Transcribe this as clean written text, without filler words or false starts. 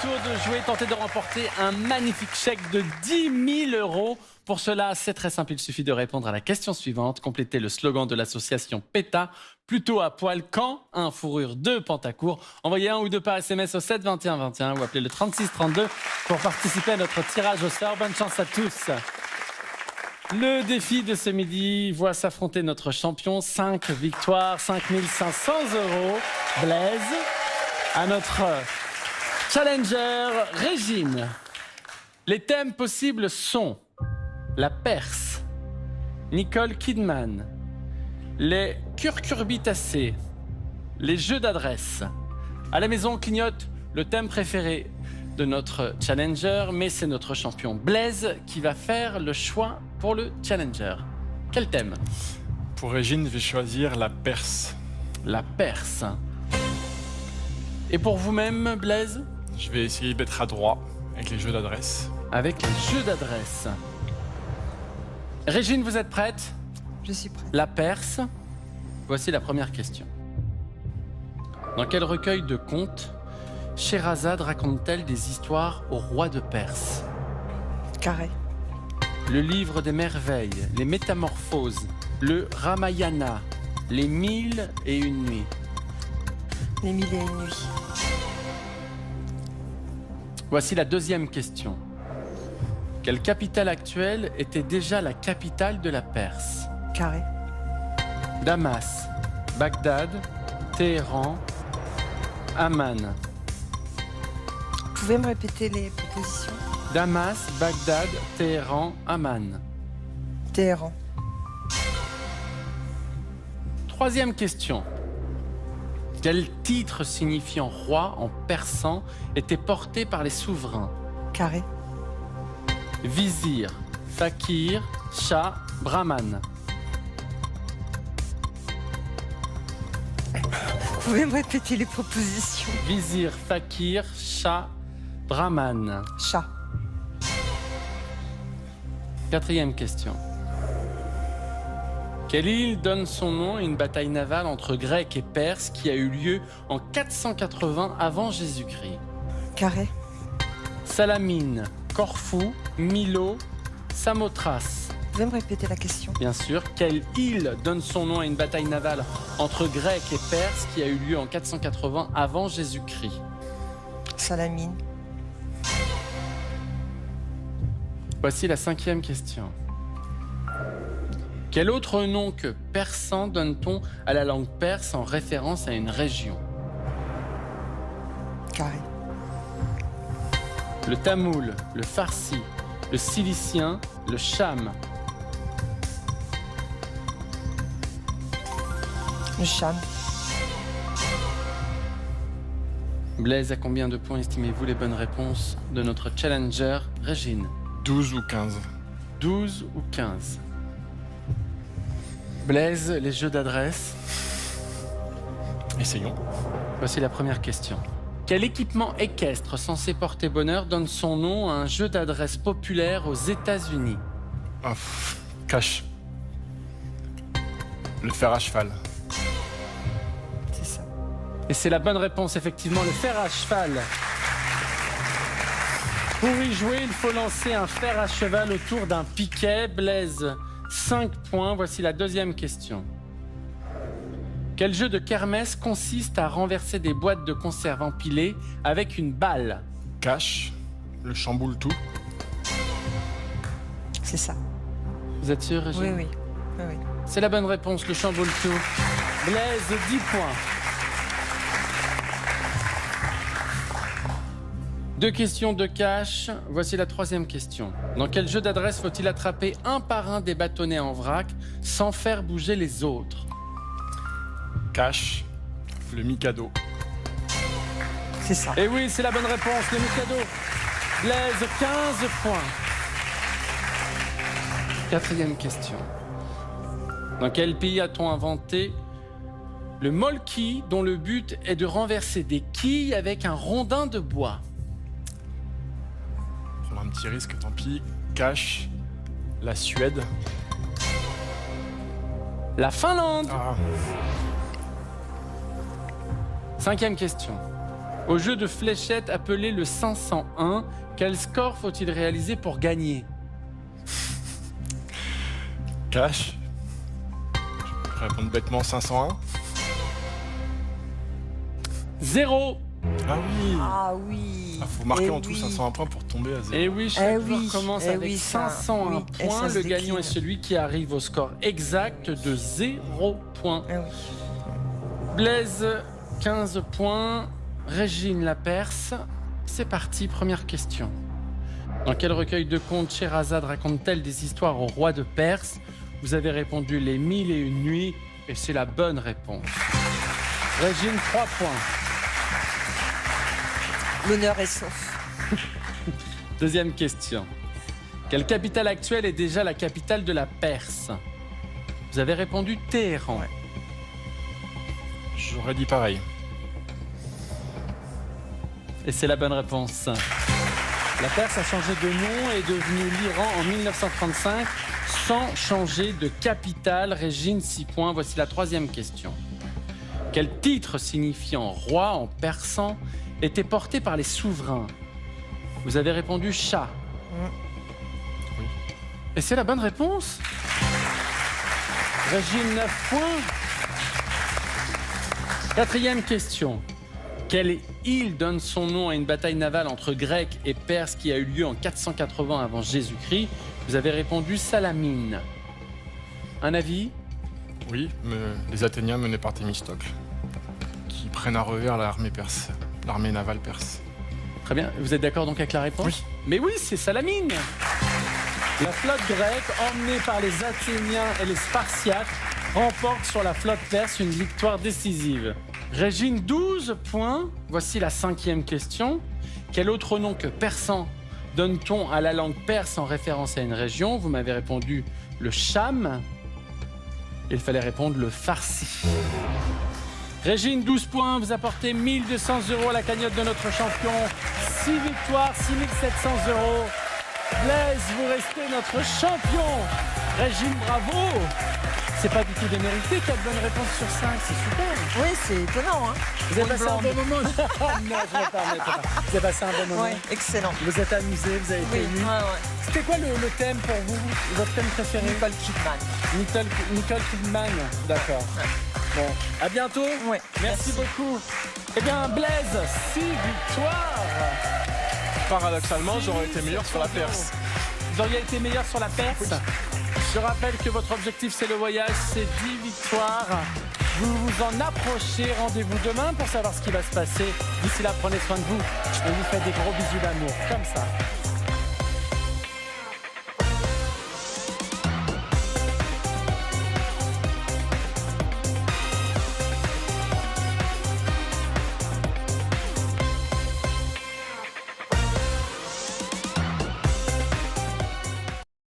tour de jouer, tenter de remporter un magnifique chèque de 10 000 €. Pour cela, c'est très simple, il suffit de répondre à la question suivante. Complétez le slogan de l'association PETA, plutôt à poil quand un fourrure de Pantacourt. Envoyez 1 ou 2 par SMS au 7 21 21 ou appelez le 36 32 pour participer à notre tirage au sort. Bonne chance à tous. Le défi de ce midi voit s'affronter notre champion. 5 victoires, 5 500 €. Blaise, à notre challenger Régine. Les thèmes possibles sont la Perse, Nicole Kidman, les curcurbitacées, les jeux d'adresse. À la maison, on clignote le thème préféré de notre challenger, mais c'est notre champion Blaise qui va faire le choix pour le challenger. Quel thème? Pour Régine, je vais choisir la Perse. La Perse. Et pour vous-même, Blaise? Je vais essayer d'être adroit avec les jeux d'adresse. Avec les jeux d'adresse. Régine, vous êtes prête? Je suis prête. La Perse. Voici la première question. Dans quel recueil de contes Scheherazade raconte-t-elle des histoires au roi de Perse? Carré. Le livre des merveilles, les métamorphoses, le Ramayana, les 1001 nuits. Les 1001 nuits. Voici la deuxième question. Quelle capitale actuelle était déjà la capitale de la Perse? Carré. Damas, Bagdad, Téhéran, Amman. Vous pouvez me répéter les propositions? Damas, Bagdad, Téhéran, Amman. Téhéran. Troisième question. Quel titre signifiant roi en persan était porté par les souverains? Carré. Vizir, fakir, shah, brahman. Vous pouvez me répéter les propositions? Vizir, fakir, shah, brahman. Chat. Quatrième question. Quelle île donne son nom à une bataille navale entre Grecs et Perses qui a eu lieu en 480 avant Jésus-Christ? Carré. Salamine, Corfou, Milo, Samothrace. Vous pouvez me répéter la question? Bien sûr. Quelle île donne son nom à une bataille navale entre Grecs et Perses qui a eu lieu en 480 avant Jésus-Christ? Salamine. Voici la cinquième question. Quel autre nom que persan donne-t-on à la langue perse en référence à une région? Carré. Le tamoul, le farsi, le cilicien, le cham. Le cham. Blaise, à combien de points estimez-vous les bonnes réponses de notre challenger Régine? 12 ou 15. 12 ou 15? Blaise, les jeux d'adresse. Essayons. Voici la première question. Quel équipement équestre censé porter bonheur donne son nom à un jeu d'adresse populaire aux États-Unis? Cache. Le fer à cheval. C'est ça. Et c'est la bonne réponse, effectivement, le fer à cheval. Pour y jouer, il faut lancer un fer à cheval autour d'un piquet. Blaise, 5 points. Voici la deuxième question. Quel jeu de kermesse consiste à renverser des boîtes de conserve empilées avec une balle? Cache. Le chamboule tout. C'est ça. Vous êtes sûr, Régine? Oui, oui. Oui, oui. C'est la bonne réponse, le chamboule tout. Blaise, 10 points. 2 questions de cash. Voici la troisième question. Dans quel jeu d'adresse faut-il attraper un par un des bâtonnets en vrac sans faire bouger les autres? Cache. Le Mikado. C'est ça. Et oui, c'est la bonne réponse, le Mikado. Blaise, 15 points. Quatrième question. Dans quel pays a-t-on inventé le molki dont le but est de renverser des quilles avec un rondin de bois? Prendre un petit risque, tant pis. Cache. La Suède. La Finlande. Ah. Cinquième question. Au jeu de fléchettes appelé le 501, quel score faut-il réaliser pour gagner? Cash. Je vais répondre bêtement 501. 0. Ah oui. Ah oui. Il faut marquer Eh en tout oui. 501 points pour tomber à 0. Et oui, chaque Eh joueur oui, commence eh avec oui, ça, 501 oui, et points. ça se Le gagnant décline. est celui qui arrive au score exact de 0 points. Eh oui. Blaise, 15 points. Régine Laperce. C'est parti, première question. Dans quel recueil de contes Scheherazade raconte-t-elle des histoires au roi de Perse? Vous avez répondu les 1001 nuits et c'est la bonne réponse. Régine, 3 points. L'honneur est sauf. Deuxième question. Quelle capitale actuelle est déjà la capitale de la Perse? Vous avez répondu Téhéran. Ouais. J'aurais dit pareil. Et c'est la bonne réponse. La Perse a changé de nom et est devenue l'Iran en 1935 sans changer de capitale. Régine, 6 points. Voici la troisième question. Quel titre signifiant roi en persan était porté par les souverains? Vous avez répondu Shah. Oui. Et c'est la bonne réponse. Régine, 9 points. Quatrième question. Quelle île donne son nom à une bataille navale entre Grecs et Perses qui a eu lieu en 480 avant Jésus-Christ? Vous avez répondu Salamine. Un avis? Oui, mais les Athéniens menés par Thémistocle, qui prennent à revers l'armée perse, l'armée navale perse. Très bien. Vous êtes d'accord donc avec la réponse? Oui. Mais oui, c'est Salamine. La flotte grecque, emmenée par les Athéniens et les Spartiates, remporte sur la flotte perse une victoire décisive. Régine, 12 points. Voici la cinquième question. Quel autre nom que persan donne-t-on à la langue perse en référence à une région? Vous m'avez répondu le Cham. Il fallait répondre le Farsi. Régine, 12 points. Vous apportez 1 200 € à la cagnotte de notre champion. 6 victoires, 6 700 €. Blaise, vous restez notre champion. Régine, bravo. C'est pas du tout démérité, 4 bonnes réponses sur 5, c'est super. Oui, c'est étonnant, hein. Vous avez Pour une passé un blonde. bon moment? Non, je ne pas. Vous avez passé un bon moment. Oui, excellent. Vous êtes amusé, vous avez été Oui, ému. ouais. C'était quoi le thème pour vous? Votre thème préféré? Nicole Kidman. Nicole Kidman. D'accord. Bon, à bientôt. Ouais, Merci beaucoup. Eh bien, Blaise, 6 victoires. Paradoxalement, j'aurais été meilleur sur la Perse. Vous auriez été meilleur sur la Perse? Je rappelle que votre objectif, c'est le voyage, c'est 10 victoires. Vous vous en approchez. Rendez-vous demain pour savoir ce qui va se passer. D'ici là, prenez soin de vous. On vous fait des gros bisous d'amour, comme ça.